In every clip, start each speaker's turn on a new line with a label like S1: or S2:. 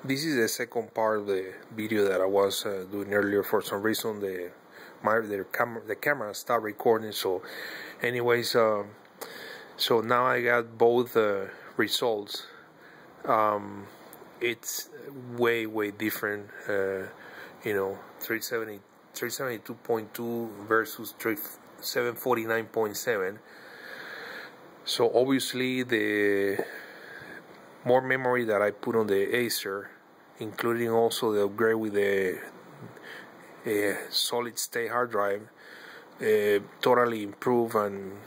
S1: This is the second part of the video that I was doing earlier. For some reason the camera stopped recording. So anyways, so now I got both results. It's way different. 372.2 versus 749.7. So obviously the more memory that I put on the Acer, including also the upgrade with the solid state hard drive, totally improve and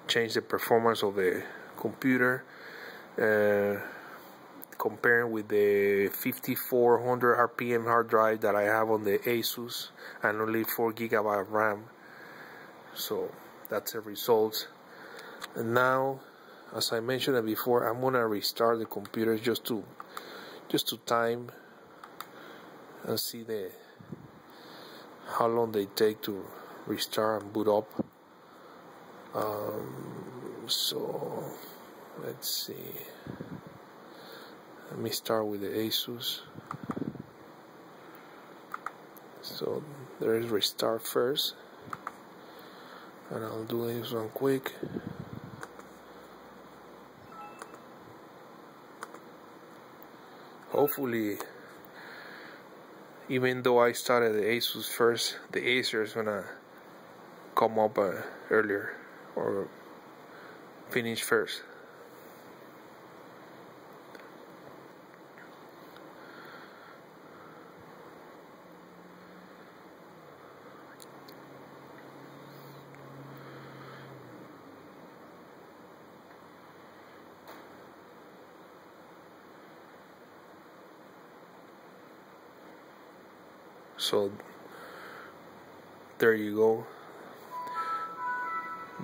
S1: change the performance of the computer, comparing with the 5400 RPM hard drive that I have on the Asus and only 4 GB of RAM. So that's the results. And now, as I mentioned before, I'm gonna restart the computer just to time and see how long they take to restart and boot up. So let's see. Let me start with the Asus. So there is restart first, and I'll do this one quick. Hopefully, even though I started the Asus first, the Acer is gonna come up earlier or finish first. So there you go.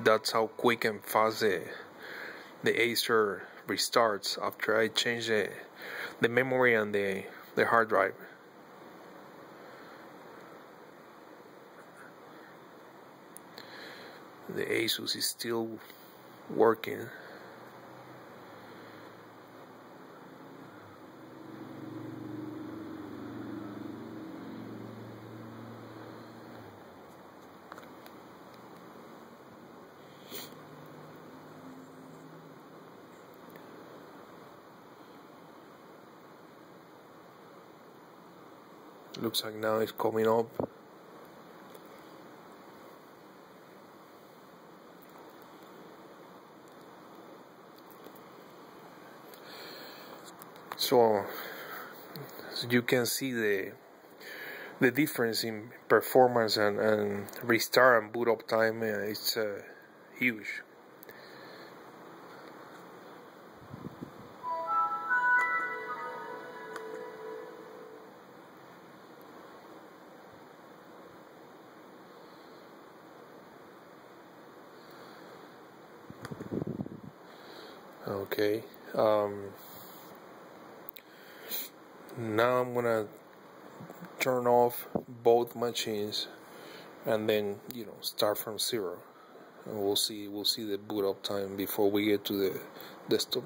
S1: That's how quick and fast the Acer restarts after I change the memory and the hard drive. The Asus is still working. Looks like now it's coming up. So you can see the difference in performance and restart and boot up time. It's huge. Okay, now I'm gonna turn off both machines and then start from zero, and we'll see the boot up time before we get to the desktop.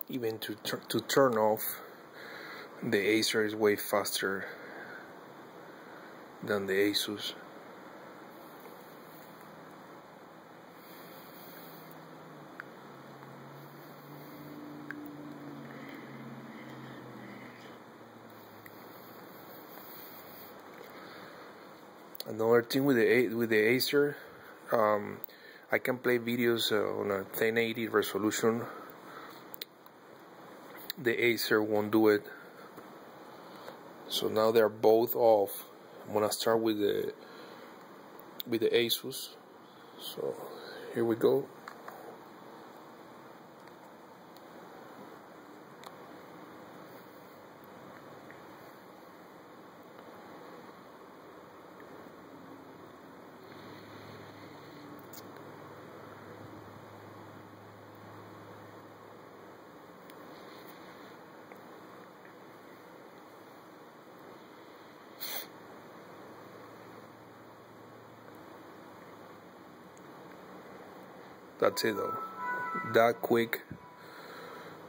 S1: Even to turn off, the Acer is way faster than the Asus. Another thing with the Acer, I can play videos on a 1080 resolution. The Acer won't do it. So now they're both off. I'm gonna start with the Asus. So here we go. That's it though. That quick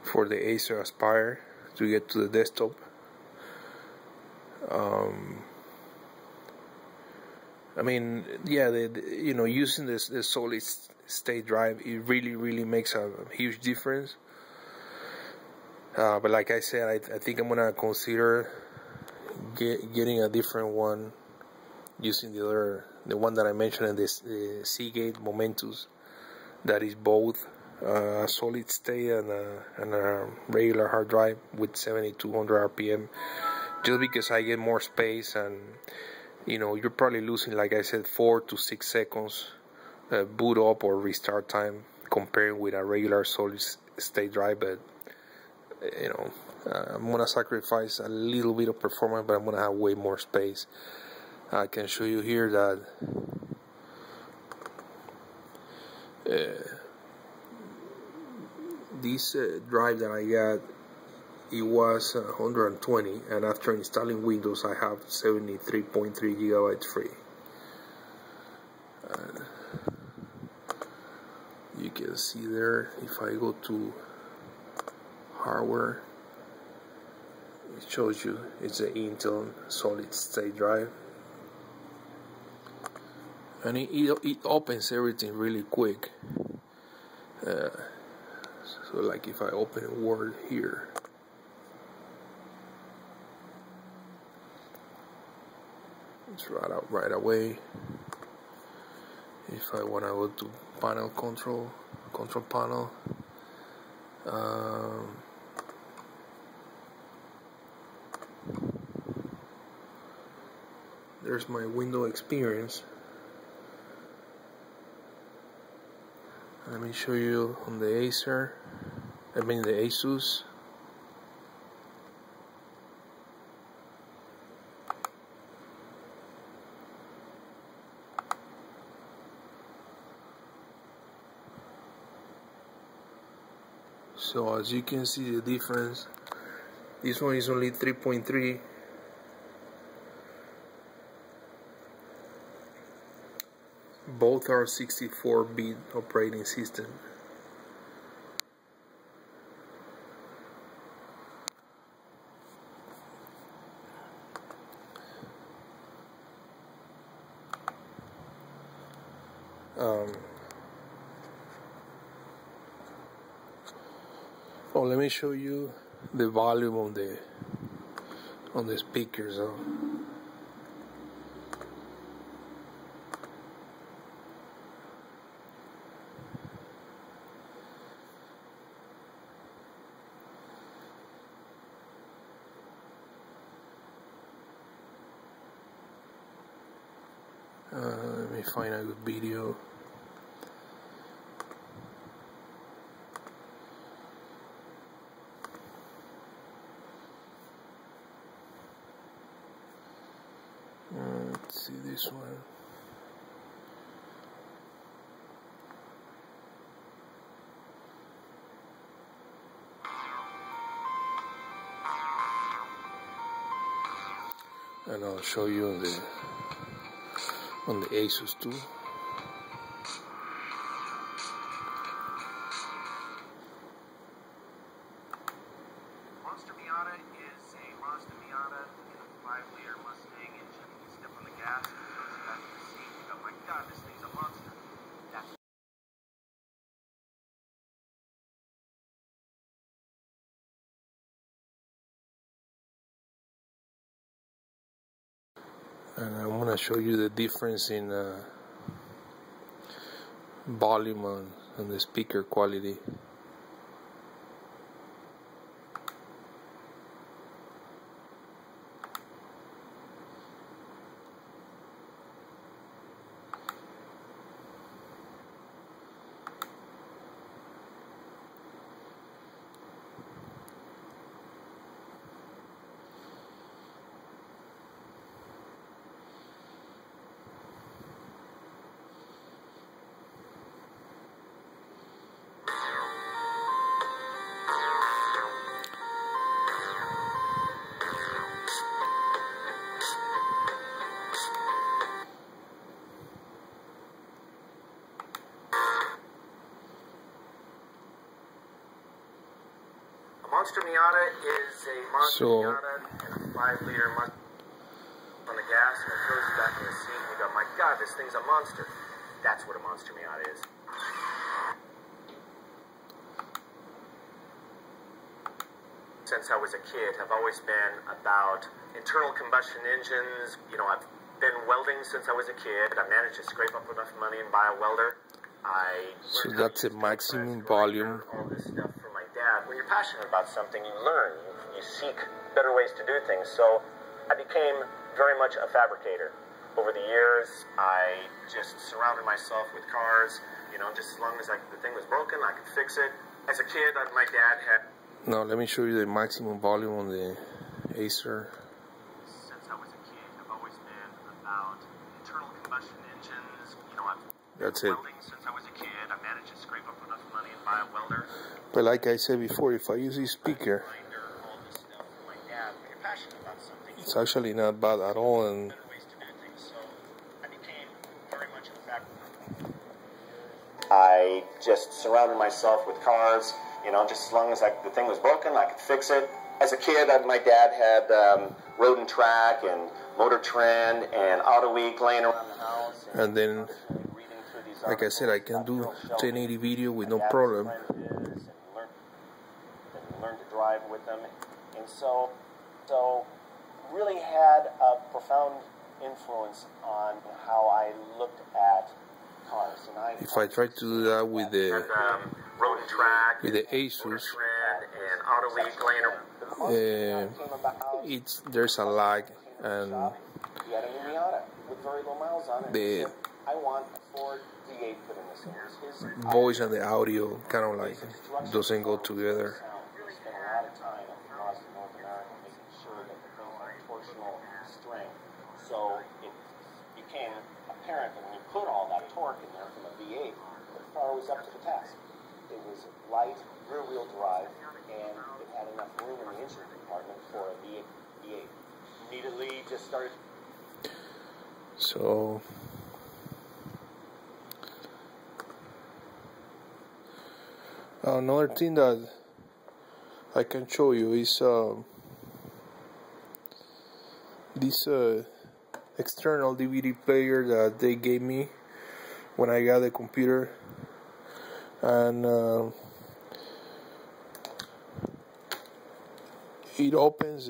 S1: for the Acer Aspire to get to the desktop. I mean, yeah, using this solid state drive, it really makes a huge difference. But like I said, I think I'm gonna consider getting a different one, using the one that I mentioned, the Seagate Momentus, that is both a solid state and a regular hard drive with 7200 RPM, just because I get more space, and you're probably losing, like I said, 4 to 6 seconds boot up or restart time compared with a regular solid state drive. But I'm gonna sacrifice a little bit of performance, but I'm gonna have way more space. I can show you here that this drive that I got, it was 120, and after installing Windows I have 73.3 gigabytes free. You can see there, if I go to hardware, it shows you it's an Intel solid state drive, and it opens everything really quick. So like if I open Word here, it's right away. If I want to go to panel control panel, there's my window experience. Let me show you on the Acer, the Asus. So as you can see the difference, this one is only 3.3. Both are 64-bit operating system. Let me show you the volume on the speakers. Let me find a good video. Let's see this one. And I'll show you on the Asus too.
S2: Monster Miata is a Monster Miata in a 5-liter Mustang engine. You step on the gas, it goes back to the seat. You go, my God, this thing's a monster. That's
S1: And I'm gonna show you the difference in volume and the speaker quality.
S2: Monster Miata is a Monster Miata in a 5-liter on the gas, and it throws you back in the seat, and you go, my God, this thing's a monster. That's what a Monster Miata is. Since I was a kid, I've always been about internal combustion engines. You know, I've been welding since I was a kid. I managed to scrape up enough money and buy a welder.
S1: So that's a maximum volume.
S2: All this stuff from my dad. When you're passionate about something, you learn. You seek better ways to do things. So I became very much a fabricator. Over the years, I just surrounded myself with cars. You know, just as long as the thing was broken, I could fix it. As a kid, my dad had...
S1: Now let me show you the maximum volume on the Acer.
S2: Since I was a kid, I've always been about internal combustion engines. You know,
S1: that's it.
S2: Since I was a kid, I managed to scrape up enough money and buy a welder.
S1: But like I said before, if I use this speaker, it's actually not bad at all. And
S2: I just surrounded myself with cars. You know, just as long as the thing was broken, I could fix it. As a kid, my dad had Road and Track and Motor Trend and Auto Week laying around the house.
S1: And then, like I said, I can do 1080 video with no problem.
S2: Learn to drive with them, and so really had a profound influence on how I looked at cars. And
S1: if I try to do that with the
S2: Road and Track,
S1: with the Acer,
S2: and Auto Week,
S1: there's a lag, and
S2: he had a new Miata with very low miles on it.
S1: the
S2: I want a Ford V8 put in this. His
S1: voice and the audio kind of like doesn't go together.
S2: Really spent a lot of time across North America making sure that the thing had torsional strength. So it became apparent that when you put all that torque in there from a V8, the car was up to the task. It was light, rear-wheel drive, and it had enough room in the engine compartment for a V8. Immediately just started.
S1: So another thing that I can show you is this external DVD player that they gave me when I got the computer, and it opens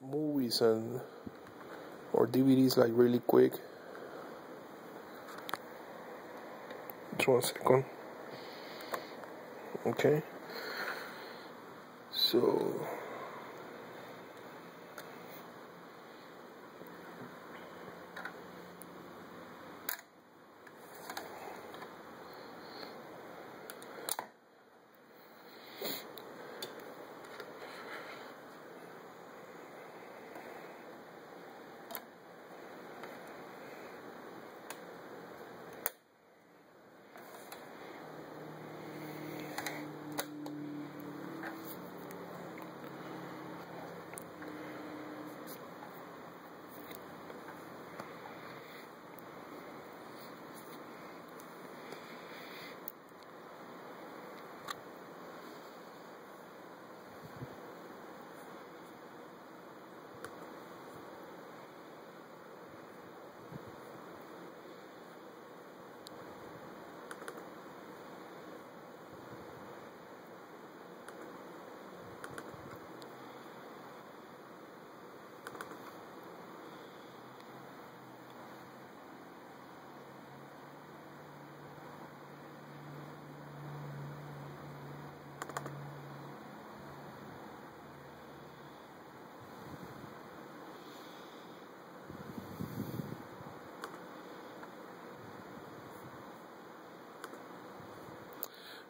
S1: movies or DVDs like really quick. Just 1 second. Okay, so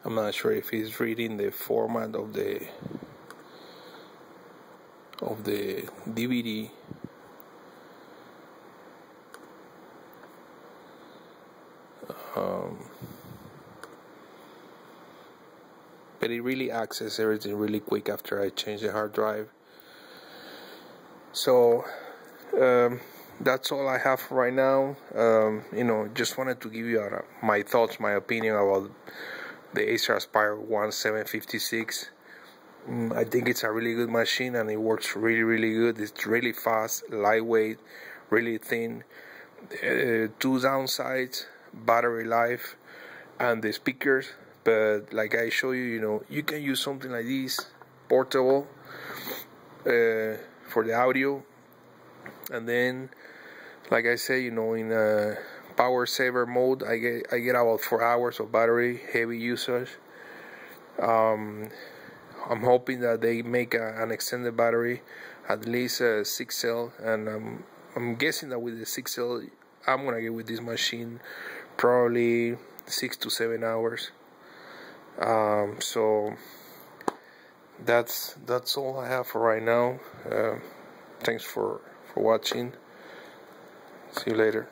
S1: I'm not sure if it's reading the format of the DVD. But it really accesses everything really quick after I change the hard drive. So that's all I have for right now. Just wanted to give you my thoughts, my opinion about the Acer Aspire 1756. I think it's a really good machine, and it works really, really good. It's really fast, lightweight, really thin. Two downsides: battery life and the speakers. But like I show you, you can use something like this, portable, for the audio. And then, like I say, in power saver mode, I get about 4 hours of battery, heavy usage. I'm hoping that they make an extended battery, at least a 6 cell, and I'm guessing that with the 6 cell, I'm gonna get with this machine probably 6 to 7 hours. So that's all I have for right now. Thanks for watching. See you later.